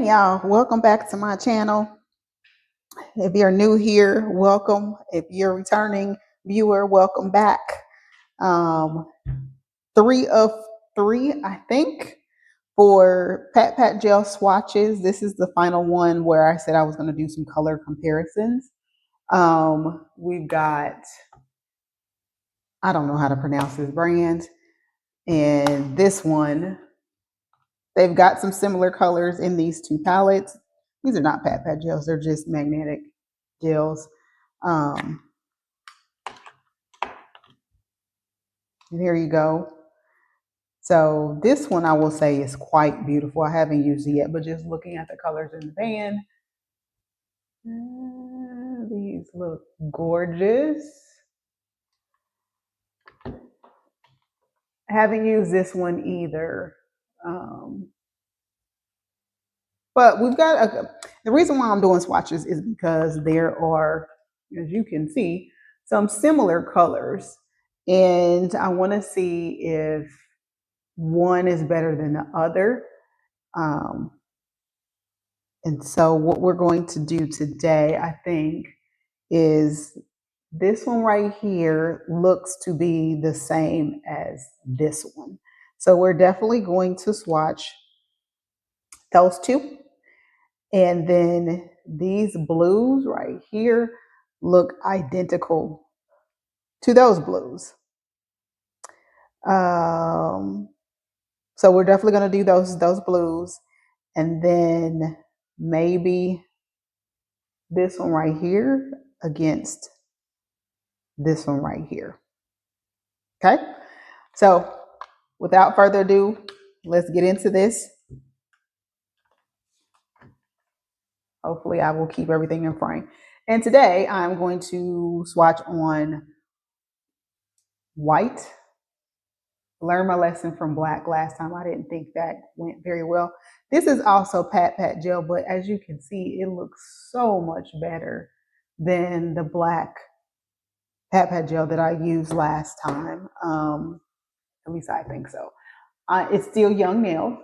y'all. Welcome back to my channel. If you're new here, welcome. If you're a returning viewer, welcome back. Um, 3 of 3, I think, for Pat Pat Gel swatches. This is the final one where I said I was going to do some color comparisons. We've got, I don't know how to pronounce this brand, and this one. They've got some similar colors in these two palettes. These are not Pat Pat gels, they're just magnetic gels. And here you go. So this one I will say is quite beautiful. I haven't used it yet, but just looking at the colors in the pan, these look gorgeous. I haven't used this one either. But we've got the reason why I'm doing swatches is because there are, as you can see, some similar colors. And I want to see if one is better than the other. And so what we're going to do today, I think, is this one right here looks to be the same as this one. So we're definitely going to swatch those two. And then these blues right here look identical to those blues. So we're definitely going to do those blues. And then maybe this one right here against this one right here. Okay. So without further ado, let's get into this. Hopefully I will keep everything in frame. And today I'm going to swatch on white. Learned my lesson from black last time. I didn't think that went very well. This is also Pat Pat gel, but as you can see, it looks so much better than the black Pat Pat gel that I used last time. At least I think so. It's still Young Nail.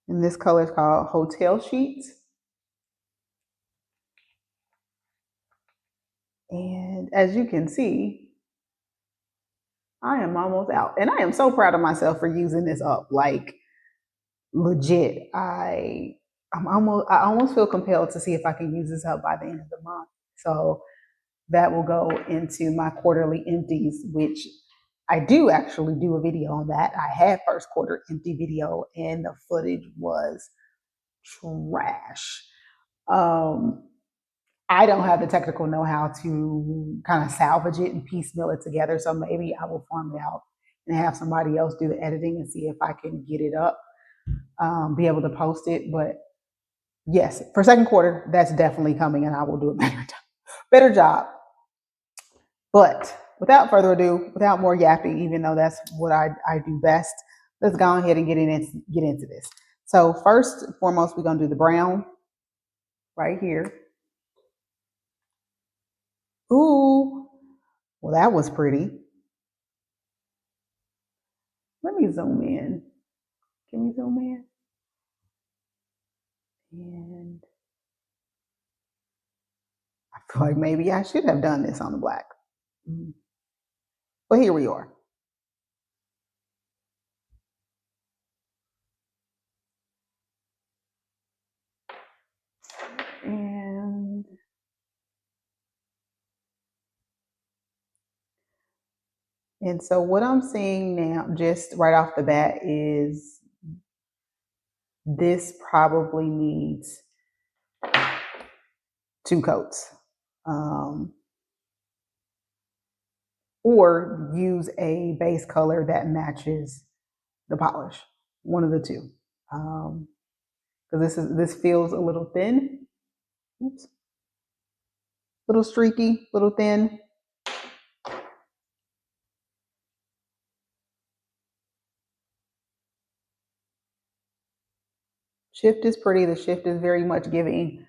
And this color is called Hotel Sheets. And as you can see, I am almost out. And I am so proud of myself for using this up. Like, legit. I almost feel compelled to see if I can use this up by the end of the month. So that will go into my quarterly empties, which I do actually do a video on that. I had first quarter empty video and the footage was trash. I don't have the technical know-how to kind of salvage it and piecemeal it together. So maybe I will farm it out and have somebody else do the editing and see if I can get it up, be able to post it. But yes, for second quarter, that's definitely coming and I will do a better job. But without further ado, without more yapping, even though that's what I do best, let's go ahead and get into this. So first and foremost, we're going to do the brown right here. Ooh, well, that was pretty. Let me zoom in. Can you zoom in? And I feel like maybe I should have done this on the black. But here we are. And so what I'm seeing now, just right off the bat, is this probably needs 2 coats. Or use a base color that matches the polish. One of the two. Because this feels a little thin. Oops. Little streaky, little thin. Shift is pretty. The shift is very much giving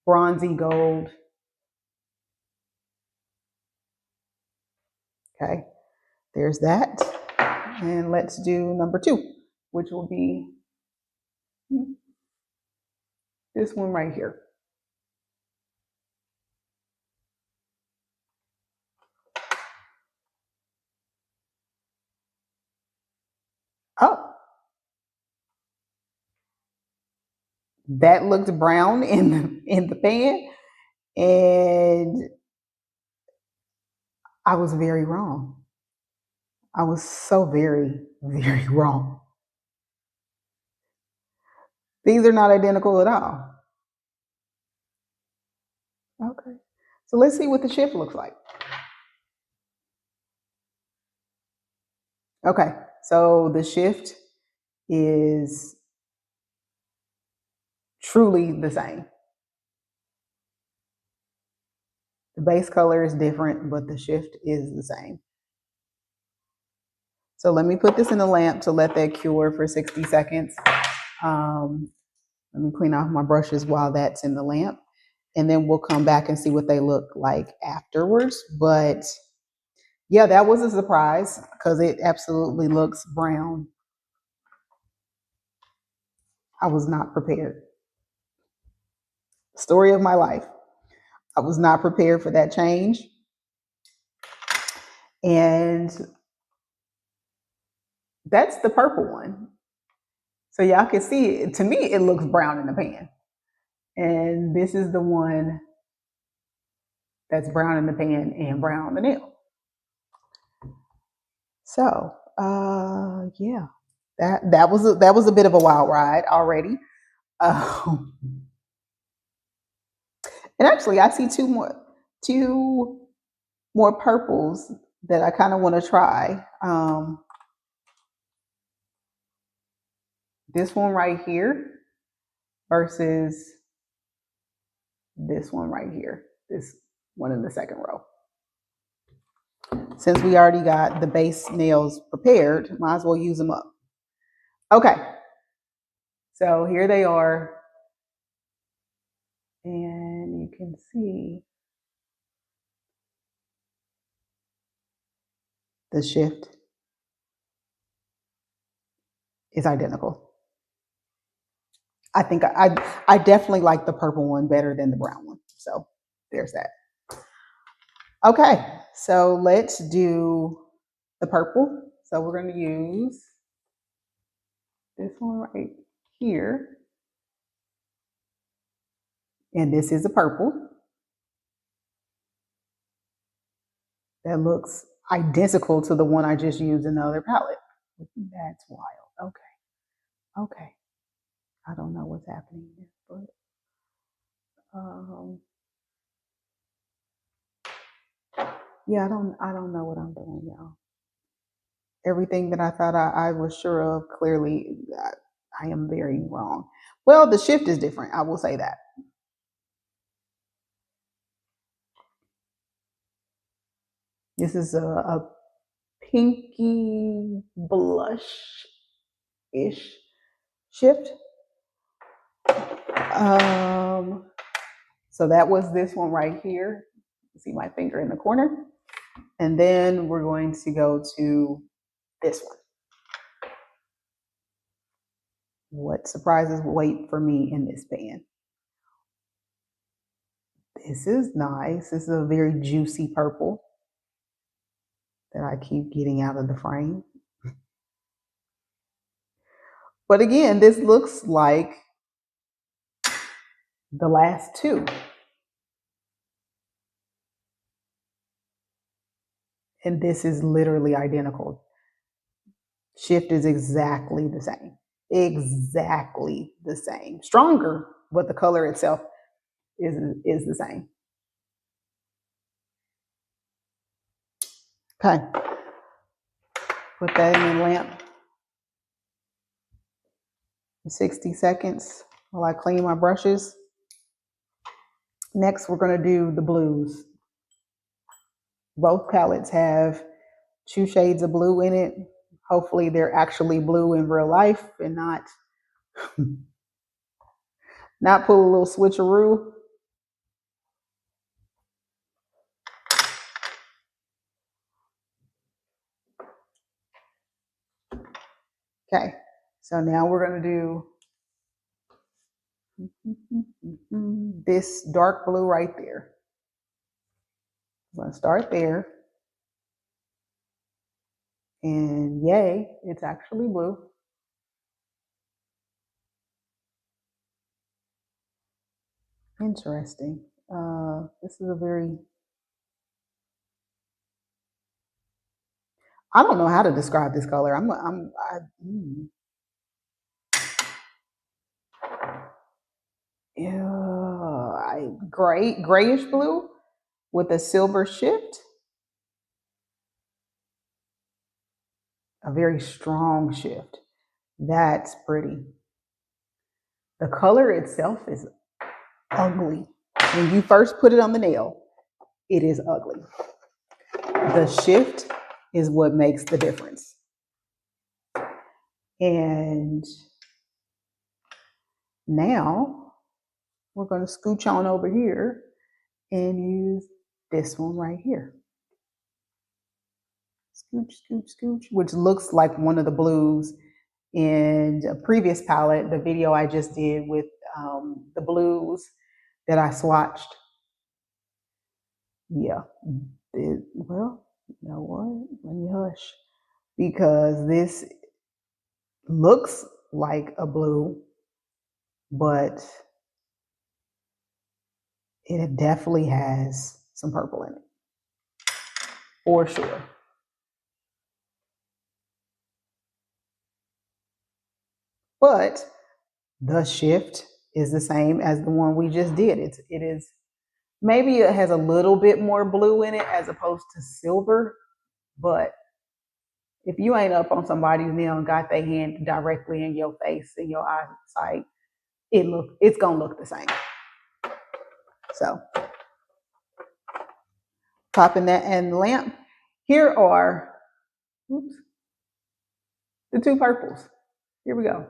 bronzy gold. Okay, there's that. And let's do number 2, which will be This one right here. Oh, that looked brown in the pan, and I was very wrong. I was so very, very wrong. These are not identical at all. Okay. So let's see what the shift looks like. Okay. So the shift is truly the same. The base color is different, but the shift is the same. So let me put this in the lamp to let that cure for 60 seconds. Let me clean off my brushes while that's in the lamp. And then we'll come back and see what they look like afterwards. But yeah, that was a surprise because it absolutely looks brown. I was not prepared. Story of my life. I was not prepared for that change. And that's the purple one. So y'all can see, to me, it looks brown in the pan. And this is the one that's brown in the pan and brown on the nail. So, yeah, that was a bit of a wild ride already. Um, and actually, I see two more purples that I kind of want to try. This one right here versus this one right here. This one in the second row. Since we already got the base nails prepared, might as well use them up. Okay, so here they are. And you can see the shift is identical. I think I definitely like the purple one better than the brown one. So there's that. Okay, so let's do the purple. So we're going to use this one right here. And this is a purple that looks identical to the one I just used in the other palette. That's wild. Okay. Okay. I don't know what's happening here, but yeah, I don't know what I'm doing, y'all. Everything that I thought I was sure of, clearly I am very wrong. Well, the shift is different. I will say that. This is a pinky blush-ish shift. So that was this one right here. You see my finger in the corner. And then we're going to go to this one. What surprises wait for me in this pan? This is nice. This is a very juicy purple that I keep getting out of the frame. But again, this looks like the last two. And this is literally identical. Shift is exactly the same. Exactly the same. Stronger, but the color itself is the same. Okay. Put that in the lamp for 60 seconds while I clean my brushes. Next, we're going to do the blues. Both palettes have 2 shades of blue in it. Hopefully they're actually blue in real life and not pull a little switcheroo. Okay, so now we're going to do This dark blue right there. I'm going to start there. And yay, it's actually blue. Interesting. This is a very, I don't know how to describe this color. Yeah, grayish blue with a silver shift. A very strong shift. That's pretty. The color itself is ugly. When you first put it on the nail, it is ugly. The shift is what makes the difference. And now we're going to scooch on over here and use this one right here. Scooch, scooch, scooch, which looks like one of the blues in a previous palette, the video I just did with the blues that I swatched. Yeah. Well, you know what? Let me hush. Because this looks like a blue, but it definitely has some purple in it. For sure. But the shift is the same as the one we just did. It is maybe it has a little bit more blue in it as opposed to silver, but if you ain't up on somebody's nail and got their hand directly in your face, in your eyesight, it's gonna look the same. So popping that in the lamp. Here are the two purples. Here we go.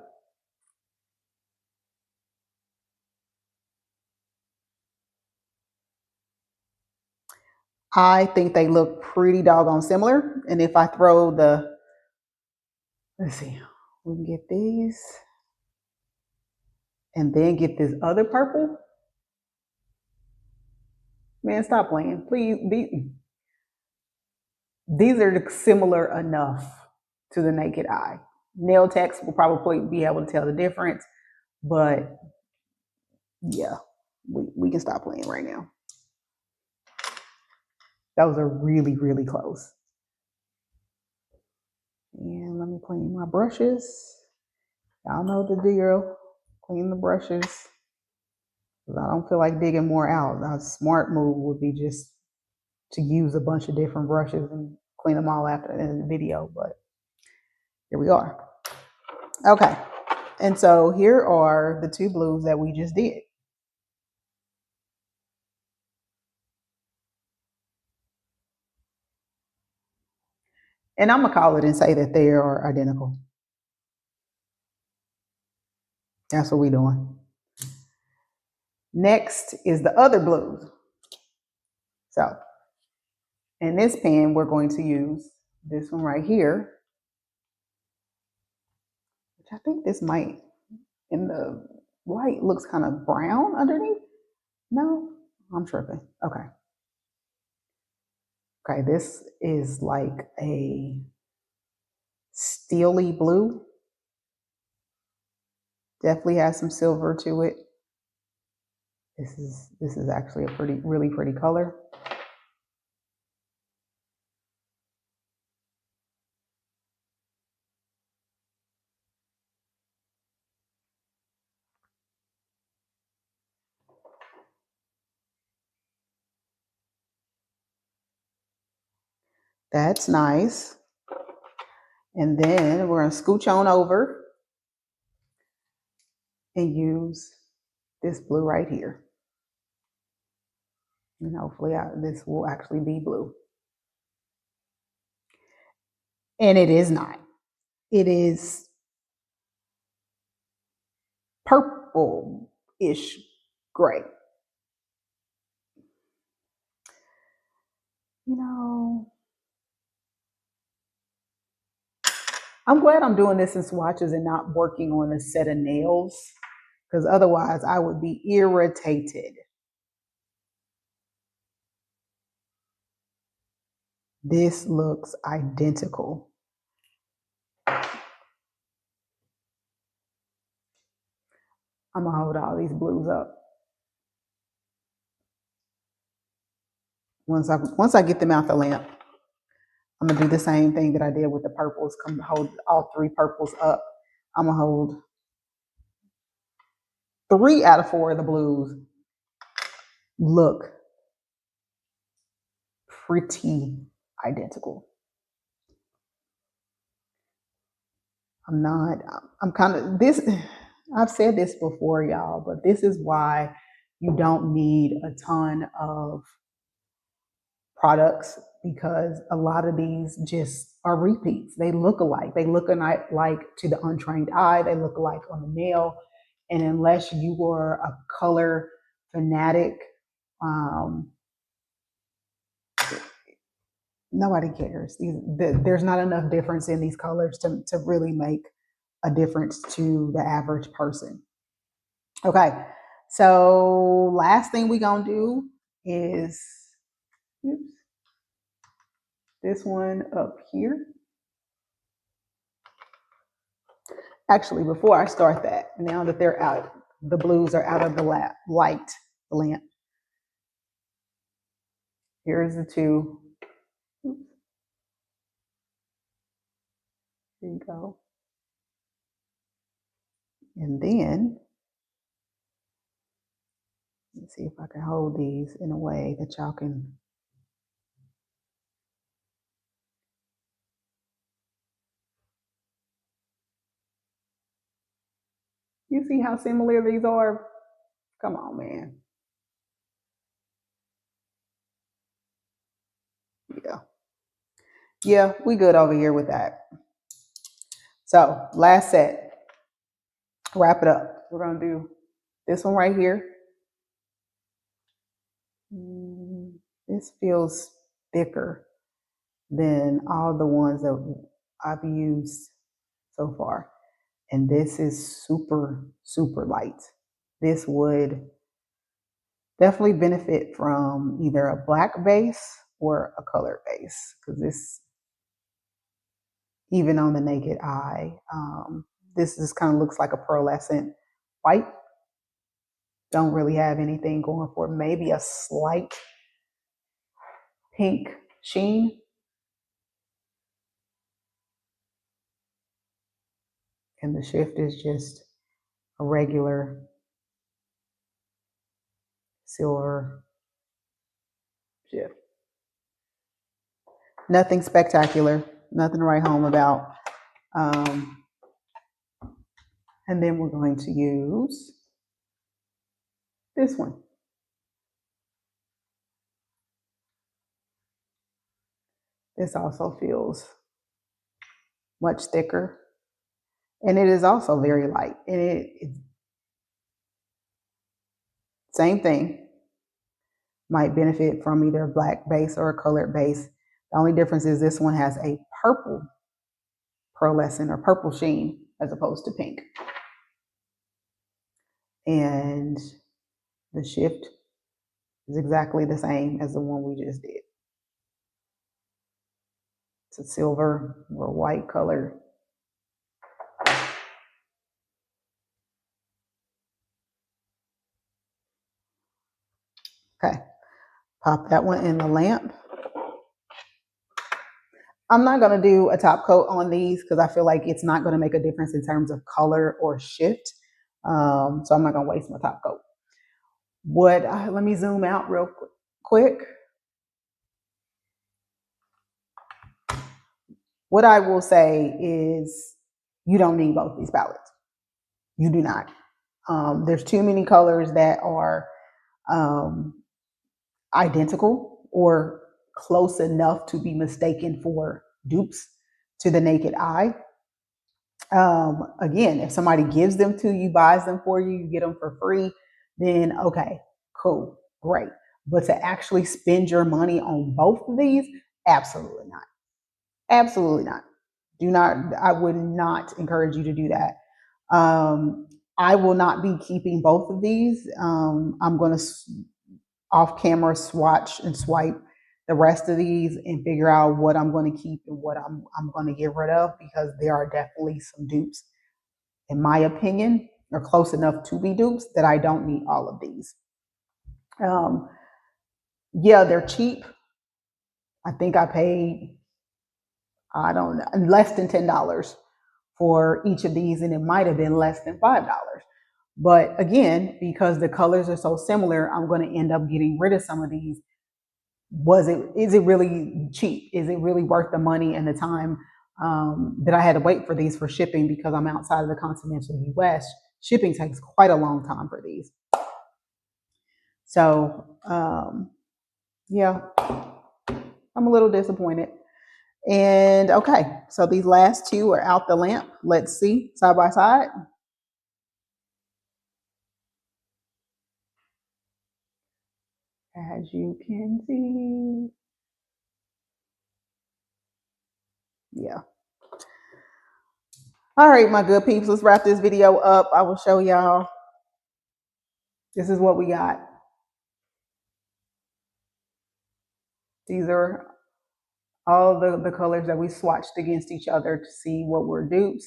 I think they look pretty doggone similar. And if I throw let's see, we can get these and then get this other purple. Man, stop playing. Please, these are similar enough to the naked eye. Nail techs will probably be able to tell the difference, but yeah, we can stop playing right now. Those are really, really close. And let me clean my brushes. Y'all know the deal. Clean the brushes. I don't feel like digging more out. A smart move would be just to use a bunch of different brushes and clean them all after in the video, but here we are. Okay, and so here are the two blues that we just did. And I'm gonna call it and say that they are identical. That's what we're doing. Next is the other blues. So in this pen, we're going to use this one right here, which I think this might, in the white, looks kind of brown underneath. No, I'm tripping. Okay. Okay, this is like a steely blue. Definitely has some silver to it. This is actually a really pretty color. That's nice. And then we're gonna scooch on over and use this blue right here. And hopefully this will actually be blue. And it is not. It is purple-ish gray. You know, I'm glad I'm doing this in swatches and not working on a set of nails, because otherwise I would be irritated. This looks identical. I'm gonna hold all these blues up. Once I get them out the lamp, I'm gonna do the same thing that I did with the purples. Come hold all three purples up. I'm gonna hold 3 out of 4 of the blues. Look pretty identical. I'm kind of this. I've said this before, y'all, but this is why you don't need a ton of products, because a lot of these just are repeats. They look alike. They look like to the untrained eye. They look alike on the nail. And unless you were a color fanatic, nobody cares. There's not enough difference in these colors to really make a difference to the average person. Okay, so last thing we're gonna do is this one up here. Actually, before I start that, now that they're out, the blues are out of the light, the lamp. Here's the 2. Here you go. And then, let's see if I can hold these in a way that y'all can. You see how similar these are? Come on, man. Yeah, we good over here with that. So last set, wrap it up. We're gonna do this one right here. This feels thicker than all the ones that I've used so far. And this is super, super light. This would definitely benefit from either a black base or a colored base, because this, even on the naked eye, this just kind of looks like a pearlescent white. Don't really have anything going for it. Maybe a slight pink sheen. And the shift is just a regular silver shift. Nothing spectacular, nothing to write home about. And then we're going to use this one. This also feels much thicker. And it is also very light. And it's same thing. Might benefit from either a black base or a colored base. The only difference is this one has a purple pearlescent or purple sheen as opposed to pink. And the shift is exactly the same as the one we just did. It's a silver or white color. Okay, pop that one in the lamp. I'm not gonna do a top coat on these because I feel like it's not gonna make a difference in terms of color or shift. So I'm not gonna waste my top coat. Let me zoom out real quick. What I will say is you don't need both these palettes. You do not. There's too many colors that are identical or close enough to be mistaken for dupes to the naked eye. Again, if somebody gives them to you, buys them for you, you get them for free, then okay, cool, great. But to actually spend your money on both of these, absolutely not. Absolutely not. I would not encourage you to do that. I will not be keeping both of these. I'm going to off camera swatch and swipe the rest of these and figure out what I'm going to keep and what I'm going to get rid of, because there are definitely some dupes, in my opinion, are close enough to be dupes that I don't need all of these. Um, yeah, they're cheap. I think I paid, I don't know, less than $10 for each of these, and it might have been less than $5. But again, because the colors are so similar, I'm going to end up getting rid of some of these. Is it really cheap? Is it really worth the money and the time that I had to wait for these for shipping, because I'm outside of the continental US? Shipping takes quite a long time for these. So, yeah, I'm a little disappointed. And okay, so these last two are out the lamp. Let's see, side by side. As you can see, yeah. All right, my good peeps, let's wrap this video up. I will show y'all. This is what we got. These are all the colors that we swatched against each other to see what were dupes.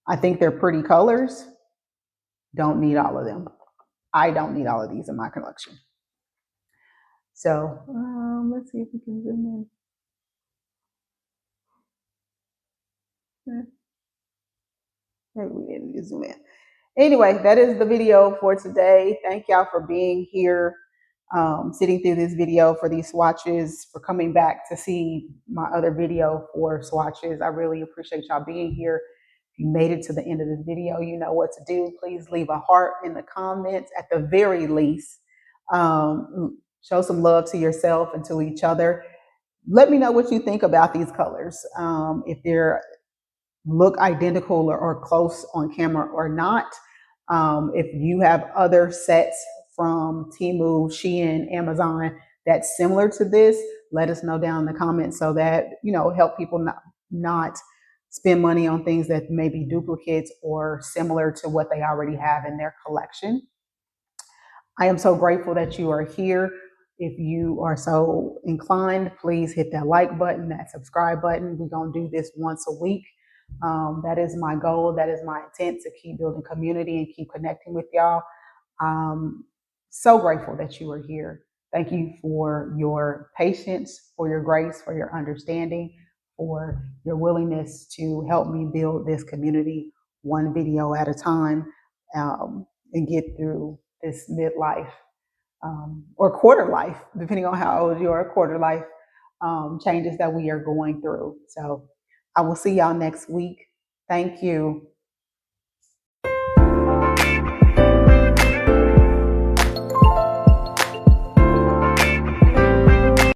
I think they're pretty colors. Don't need all of them. I don't need all of these in my collection. So let's see if we can zoom in. Maybe we didn't zoom in. Anyway, that is the video for today. Thank y'all for being here, sitting through this video for these swatches, for coming back to see my other video for swatches. I really appreciate y'all being here. If you made it to the end of this video, you know what to do. Please leave a heart in the comments at the very least. Show some love to yourself and to each other. Let me know what you think about these colors. If they're look identical or close on camera or not. If you have other sets from Temu, Shein, Amazon that's similar to this, let us know down in the comments, so that, you know, help people not spend money on things that may be duplicates or similar to what they already have in their collection. I am so grateful that you are here. If you are so inclined, please hit that like button, that subscribe button. We're going to do this once a week. That is my goal. That is my intent, to keep building community and keep connecting with y'all. So grateful that you are here. Thank you for your patience, for your grace, for your understanding, for your willingness to help me build this community one video at a time, and get through this midlife or quarter life, depending on how old you are, quarter life changes that we are going through. So I will see y'all next week. Thank you.